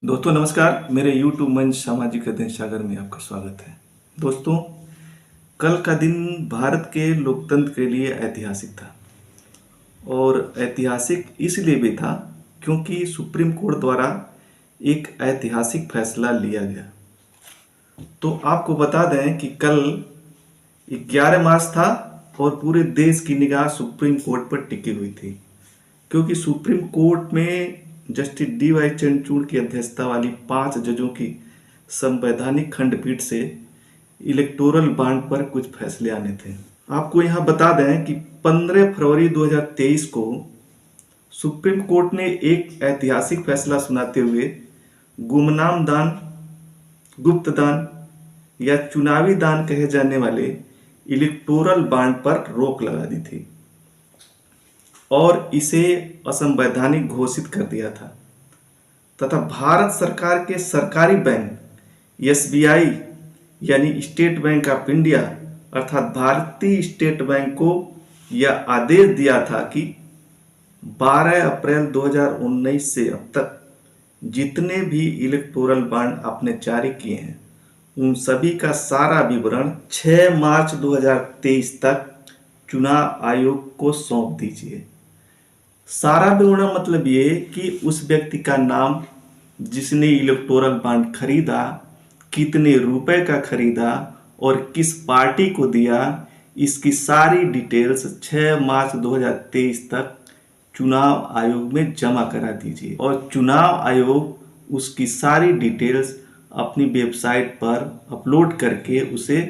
दोस्तों नमस्कार। मेरे YouTube मंच सामाजिक अध्ययन सागर में आपका स्वागत है। दोस्तों, कल का दिन भारत के लोकतंत्र के लिए ऐतिहासिक था और ऐतिहासिक इसलिए भी था क्योंकि सुप्रीम कोर्ट द्वारा एक ऐतिहासिक फैसला लिया गया। तो आपको बता दें कि कल 11 मार्च था और पूरे देश की निगाह सुप्रीम कोर्ट पर टिकी हुई थी, क्योंकि सुप्रीम कोर्ट में जस्टिस DY चंद्रचूड़ की अध्यक्षता वाली 5 जजों की संवैधानिक खंडपीठ से इलेक्टोरल बॉन्ड पर कुछ फैसले आने थे। आपको यहाँ बता दें कि 15 फरवरी 2023 को सुप्रीम कोर्ट ने एक ऐतिहासिक फैसला सुनाते हुए गुमनाम दान, गुप्त दान या चुनावी दान कहे जाने वाले इलेक्टोरल बॉन्ड पर रोक लगा दी थी और इसे असंवैधानिक घोषित कर दिया था तथा भारत सरकार के सरकारी बैंक SBI यानी स्टेट बैंक ऑफ इंडिया अर्थात भारतीय स्टेट बैंक को यह आदेश दिया था कि 12 अप्रैल 2019 से अब तक जितने भी इलेक्टोरल बॉन्ड आपने जारी किए हैं उन सभी का सारा विवरण 6 मार्च 2023 तक चुनाव आयोग को सौंप दीजिए। सारा विवरण मतलब ये कि उस व्यक्ति का नाम जिसने इलेक्टोरल बॉन्ड खरीदा, कितने रुपए का खरीदा और किस पार्टी को दिया, इसकी सारी डिटेल्स 6 मार्च 2023 तक चुनाव आयोग में जमा करा दीजिए और चुनाव आयोग उसकी सारी डिटेल्स अपनी वेबसाइट पर अपलोड करके उसे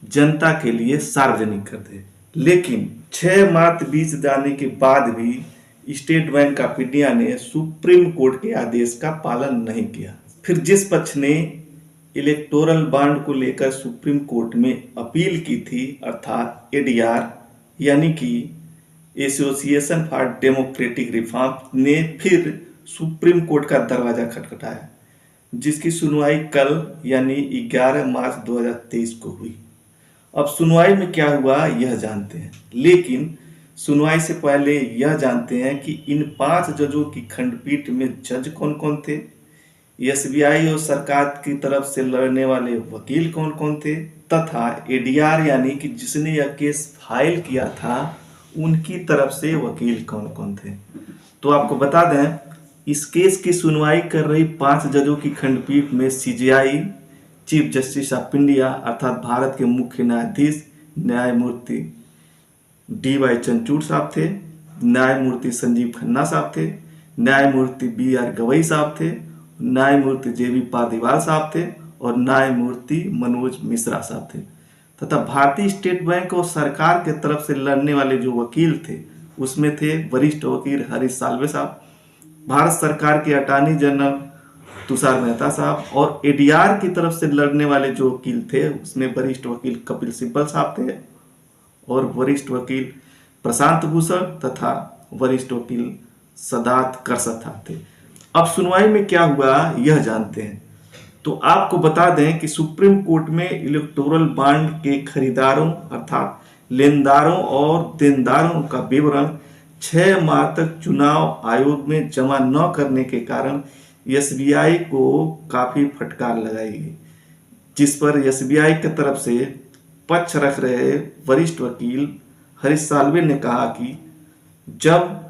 जनता के लिए सार्वजनिक कर दे। लेकिन 6 मार्च बीत जाने के बाद भी स्टेट बैंक ऑफ इंडिया ने सुप्रीम कोर्ट के आदेश का पालन नहीं किया। फिर जिस पक्ष ने इलेक्टोरल बॉन्ड को लेकर सुप्रीम कोर्ट में अपील की थी अर्थात ADR यानी कि एसोसिएशन फॉर डेमोक्रेटिक रिफॉर्म ने फिर सुप्रीम कोर्ट का दरवाजा खटखटाया, जिसकी सुनवाई कल यानी 11 मार्च 2023 को हुई। अब सुनवाई में क्या हुआ यह जानते हैं, लेकिन सुनवाई से पहले यह जानते हैं कि इन 5 जजों की खंडपीठ में जज कौन कौन थे, SBI और सरकार की तरफ से लड़ने वाले वकील कौन कौन थे तथा ADR यानी कि जिसने यह केस फाइल किया था उनकी तरफ से वकील कौन कौन थे। तो आपको बता दें, इस केस की सुनवाई कर रही 5 जजों की खंडपीठ में CJI chief justice of India अर्थात भारत के मुख्य न्यायाधीश न्यायमूर्ति DY चंद्रचूड़ साहब थे, न्यायमूर्ति संजीव खन्ना साहब थे, न्यायमूर्ति BR गवई साहब थे, न्यायमूर्ति JB पारदीवाल साहब थे और न्यायमूर्ति मनोज मिश्रा साहब थे तथा भारतीय स्टेट बैंक और सरकार के तरफ से लड़ने वाले जो वकील थे उसमें थे वरिष्ठ वकील हरीश साल्वे साहब, भारत सरकार के अटॉर्नी जनरल तुषार मेहता साहब और ADR की तरफ से लड़ने वाले जो वकील थे उसमें वरिष्ठ वकील कपिल सिब्बल साहब थे और वरिष्ठ वकील प्रशांत भूषण तथा वरिष्ठ वकील सदात करसत थे। अब सुनवाई में क्या हुआ यह जानते हैं। तो आपको बता दें कि सुप्रीम कोर्ट में इलेक्टोरल बॉन्ड के खरीदारों अर्थात लेनदारों और देनदारों का विवरण 6 मार्च तक चुनाव आयोग में जमा न करने के कारण SBI को काफी फटकार लगाई गई, जिस पर SBI की तरफ से पक्ष रख रहे वरिष्ठ वकील हरीश साल्वे ने कहा कि जब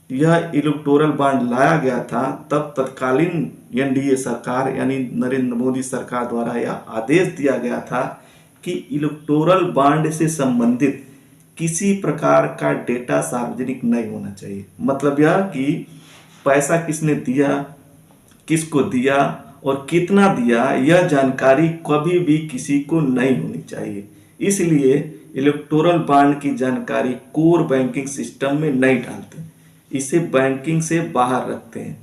यह इलेक्टोरल बॉन्ड लाया गया था तब तत्कालीन NDA सरकार यानी नरेंद्र मोदी सरकार द्वारा यह आदेश दिया गया था कि इलेक्टोरल बॉन्ड से संबंधित किसी प्रकार का डेटा सार्वजनिक नहीं होना चाहिए। मतलब यह कि पैसा किसने दिया, किसको दिया और कितना दिया, यह जानकारी कभी भी किसी को नहीं होनी चाहिए। इसलिए इलेक्टोरल बॉन्ड की जानकारी कोर बैंकिंग सिस्टम में नहीं डालते, इसे बैंकिंग से बाहर रखते हैं।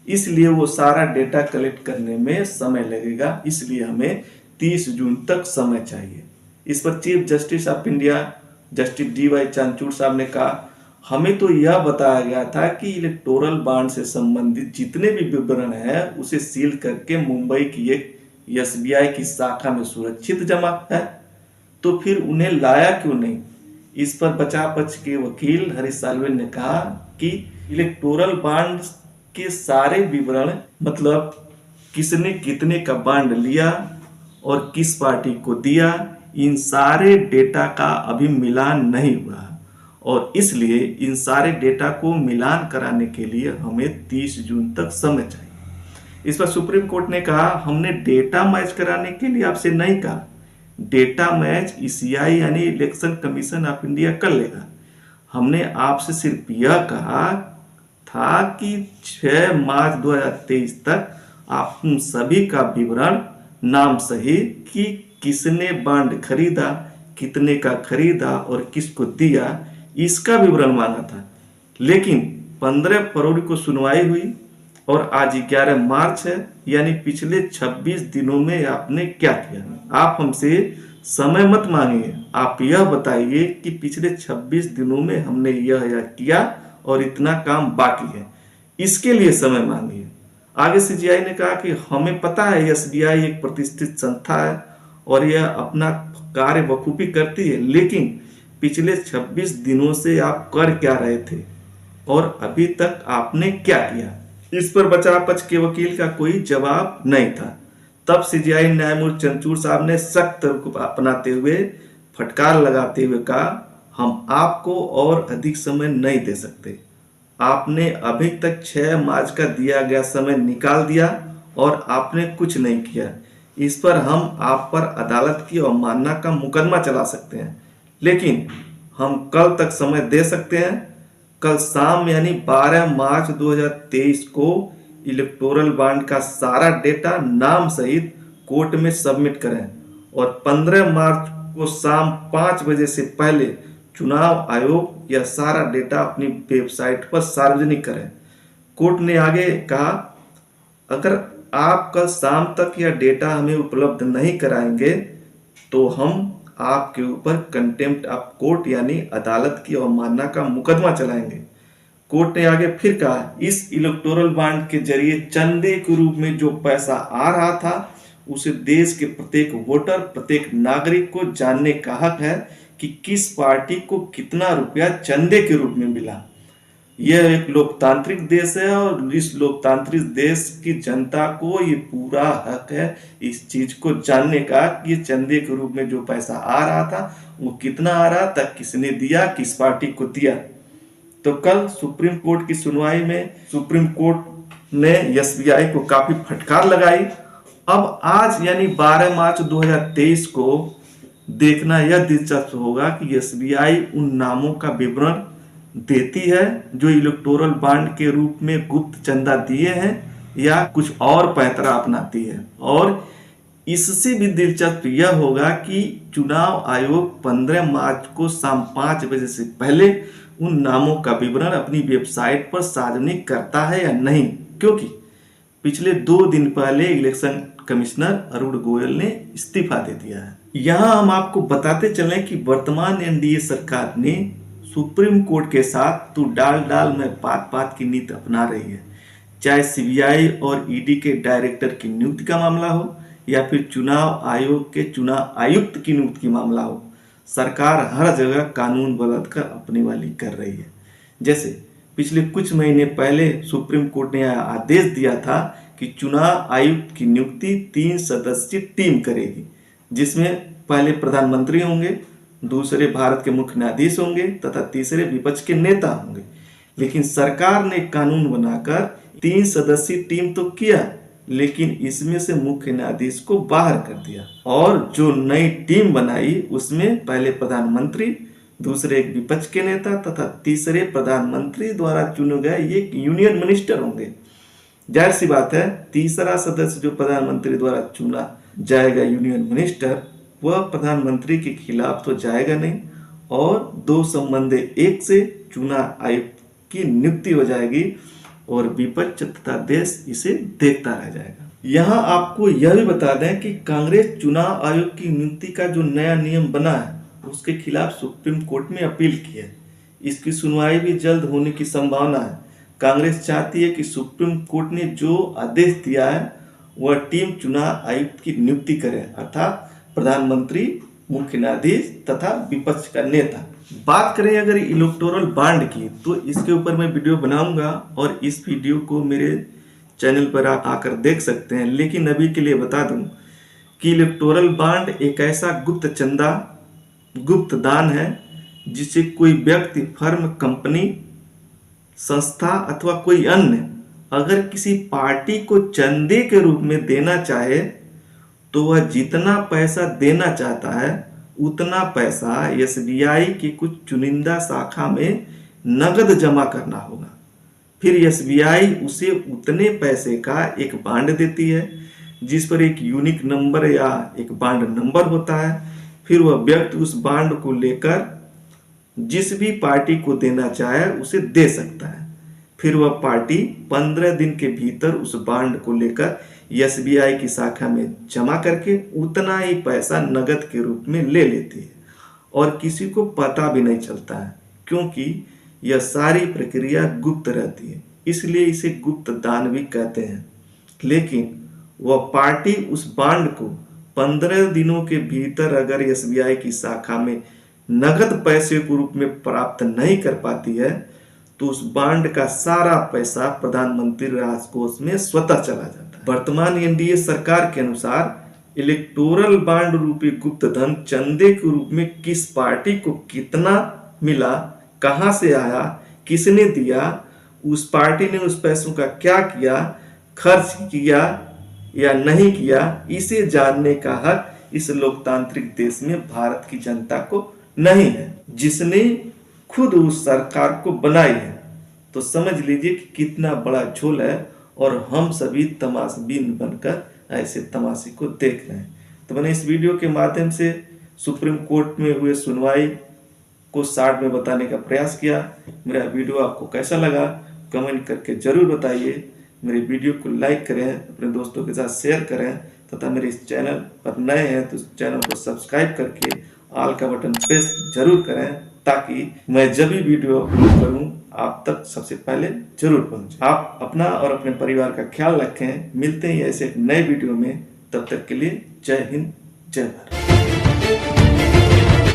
इसलिए वो सारा डेटा कलेक्ट करने में समय लगेगा, इसलिए हमें 30 जून तक समय चाहिए। इस पर chief justice of India justice DY Chandrachud साहब ने कहा, हमें तो यह बताया गया था कि इलेक्टोरल बॉन्ड से संबंधित जितने भी विवरण है उसे सील करके मुंबई की एक SBI की शाखा में सुरक्षित जमा है, तो फिर उन्हें लाया क्यों नहीं। इस पर बचाव पक्ष के वकील हरीश साल्वे ने कहा कि इलेक्टोरल बॉन्ड के सारे विवरण मतलब किसने कितने का बांड लिया और किस पार्टी को दिया, इन सारे डेटा का अभी मिलान नहीं हुआ है और इसलिए इन सारे डेटा को मिलान कराने के लिए हमें 30 जून तक समय चाहिए। इस पर सुप्रीम कोर्ट ने कहा हमने डेटा मैच कराने के लिए आपसे नहीं कहा, डेटा मैच ईसीआई यानी इलेक्शन कमीशन ऑफ इंडिया कर लेगा। हमने आपसे सिर्फ यह कहा था कि 6 मार्च 2023 तक आप सभी का विवरण नाम सहित कि किसने बांड खरीदा, कितने का खरीदा और किसको दिया, इसका विवरण मांगा था। लेकिन 15 फरवरी को सुनवाई हुई और आज 11 मार्च है, यानी पिछले 26 दिनों में आपने क्या किया। आप हमसे समय मत मांगिए, आप यह बताइए कि पिछले 26 दिनों में हमने यह किया और इतना काम बाकी है, इसके लिए समय मांगिए। आगे सीजीआई ने कहा कि हमें पता है एसबीआई एक प्रतिष्ठित संस्था है और यह अपना कार्य बखूबी करती है, लेकिन पिछले 26 दिनों से आप कर क्या रहे थे और अभी तक आपने क्या किया। इस पर बचाव पक्ष के वकील का कोई जवाब नहीं था। तब सीजीआई न्यायमूर्ति चंद्रचूड़ साहब ने सख्त रुख अपनाते हुए फटकार लगाते हुए कहा हम आपको और अधिक समय नहीं दे सकते, आपने अभी तक 6 मार्च का दिया गया समय निकाल दिया और आपने कुछ नहीं किया। इस पर हम आप पर अदालत की अवमानना का मुकदमा चला सकते हैं, लेकिन हम कल तक समय दे सकते हैं। कल शाम यानी 12 मार्च 2023 को इलेक्टोरल बॉन्ड का सारा डेटा नाम सहित कोर्ट में सबमिट करें और 15 मार्च को शाम 5 बजे से पहले चुनाव आयोग यह सारा डेटा अपनी वेबसाइट पर सार्वजनिक करें। कोर्ट ने आगे कहा अगर आप कल शाम तक यह डेटा हमें उपलब्ध नहीं कराएंगे तो हम आपके ऊपर कंटेम्प्ट ऑफ कोर्ट यानी अदालत की अवमानना का मुकदमा चलाएंगे। कोर्ट ने आगे फिर कहा इस इलेक्टोरल बॉन्ड के जरिए चंदे के रूप में जो पैसा आ रहा था उसे देश के प्रत्येक वोटर, प्रत्येक नागरिक को जानने का हक है कि किस पार्टी को कितना रुपया चंदे के रूप में मिला। यह एक लोकतांत्रिक देश है और इस लोकतांत्रिक देश की जनता को ये पूरा हक है इस चीज को जानने का कि ये चंदे के रूप में जो पैसा आ रहा था वो कितना आ रहा था, किसने दिया, किस पार्टी को दिया। तो कल सुप्रीम कोर्ट की सुनवाई में सुप्रीम कोर्ट ने एसबीआई को काफी फटकार लगाई। अब आज यानी 12 मार्च 2023 को देखना यह दिलचस्प होगा कि एसबीआई उन नामों का विवरण देती है जो इलेक्टोरल बॉन्ड के रूप में गुप्त चंदा दिए हैं या कुछ और पैंतरा अपनाती है। और इससे भी दिलचस्प यह होगा कि चुनाव आयोग 15 मार्च को शाम 5 बजे से पहले उन नामों का विवरण अपनी वेबसाइट पर सार्वजनिक करता है या नहीं, क्योंकि पिछले 2 दिन पहले इलेक्शन कमिश्नर अरुण गोयल ने इस्तीफा दे दिया है। यहाँ हम आपको बताते चलें कि वर्तमान एनडीए सरकार ने सुप्रीम कोर्ट के साथ तो डाल डाल में पात पात की नीति अपना रही है, चाहे सीबीआई और ईडी के डायरेक्टर की नियुक्ति का मामला हो या फिर चुनाव आयोग के चुनाव आयुक्त की नियुक्ति की मामला हो। सरकार हर जगह कानून बदल कर अपनी वाली कर रही है। जैसे पिछले कुछ महीने पहले सुप्रीम कोर्ट ने आदेश दिया था कि चुनाव आयुक्त की नियुक्ति 3 सदस्यीय टीम करेगी, जिसमें पहले प्रधानमंत्री होंगे, दूसरे भारत के मुख्य न्यायाधीश होंगे तथा तीसरे विपक्ष के नेता होंगे। लेकिन सरकार ने कानून बनाकर 3 सदस्यीय टीम तो किया, लेकिन इसमें से मुख्य न्यायाधीश को बाहर कर दिया और जो नई टीम बनाई उसमें पहले प्रधानमंत्री, दूसरे एक विपक्ष के नेता तथा तीसरे प्रधानमंत्री द्वारा चुने गए एक यूनियन मिनिस्टर होंगे। जाहिर सी बात है तीसरा सदस्य जो प्रधानमंत्री द्वारा चुना जाएगा यूनियन मिनिस्टर, वह प्रधानमंत्री के खिलाफ तो जाएगा नहीं और 2 संबंधे 1 से चुनाव आयुक्त की नियुक्ति हो जाएगी और विपक्ष तथा देश इसे देखता रह जाएगा। यहाँ आपको यह भी बता दें कि कांग्रेस चुनाव आयोग की नियुक्ति का जो नया नियम बना है उसके खिलाफ सुप्रीम कोर्ट में अपील की है। इसकी सुनवाई भी जल्द होने की संभावना है। कांग्रेस चाहती है कि सुप्रीम कोर्ट ने जो आदेश दिया है वह टीम चुनाव आयुक्त की नियुक्ति करे, अर्थात प्रधानमंत्री, मुख्य न्यायाधीश तथा विपक्ष का नेता। बात करें अगर इलेक्टोरल बॉन्ड की तो इसके ऊपर मैं वीडियो बनाऊंगा और इस वीडियो को मेरे चैनल पर आप आकर देख सकते हैं। लेकिन अभी के लिए बता दूं कि इलेक्टोरल बॉन्ड एक ऐसा गुप्त चंदा, गुप्त दान है जिसे कोई व्यक्ति, फर्म, कंपनी, संस्था अथवा कोई अन्य अगर किसी पार्टी को चंदे के रूप में देना चाहे तो वह जितना पैसा देना चाहता है उतना पैसा एसबीआई की कुछ चुनिंदा शाखा में नगद जमा करना होगा। फिर एसबीआई उसे उतने पैसे का एक बांड देती है जिस पर एक यूनिक नंबर या एक बांड नंबर होता है। फिर वह व्यक्ति उस बांड को लेकर जिस भी पार्टी को देना चाहे उसे दे सकता है। फिर वह पार्टी 15 दिन के भीतर उस बांड को लेकर एसबीआई की शाखा में जमा करके उतना ही पैसा नगद के रूप में ले लेती है और किसी को पता भी नहीं चलता है, क्योंकि यह सारी प्रक्रिया गुप्त रहती है, इसलिए इसे गुप्त दान भी कहते हैं। लेकिन वह पार्टी उस बांड को 15 दिनों के भीतर अगर एसबीआई की शाखा में नगद पैसे के रूप में प्राप्त नहीं कर पाती है तो उस बांड का सारा पैसा प्रधानमंत्री राहत कोष में स्वतः चला जाता है। वर्तमान एनडीए सरकार के अनुसार इलेक्टोरल बांड रूपी गुप्त धन चंदे के रूप में किस पार्टी को कितना मिला, कहां से आया, किसने दिया, उस पार्टी ने उस पैसों का क्या किया, खर्च किया या नहीं किया, इसे जानने का हक इस लोकतांत्रिक देश में भारत की जनता को नहीं है, जिसने खुद उस सरकार को बनाई है। तो समझ लीजिए कि कितना बड़ा झोल है और हम सभी तमाशबीन बनकर ऐसे तमाशे को देख रहे हैं। तो मैंने इस वीडियो के माध्यम से सुप्रीम कोर्ट में हुए सुनवाई को शॉर्ट में बताने का प्रयास किया। मेरा वीडियो आपको कैसा लगा कमेंट करके जरूर बताइए। मेरे वीडियो को लाइक करें, अपने दोस्तों के साथ शेयर करें तथा मेरे इस चैनल पर नए हैं तो इस चैनल को सब्सक्राइब करके ऑल का बटन प्रेस जरूर करें ताकि मैं जब भी वीडियो अपलोड करूं आप तक सबसे पहले जरूर पहुंचे। आप अपना और अपने परिवार का ख्याल रखें। मिलते हैं ऐसे एक नए वीडियो में, तब तक के लिए जय हिंद, जय भारत।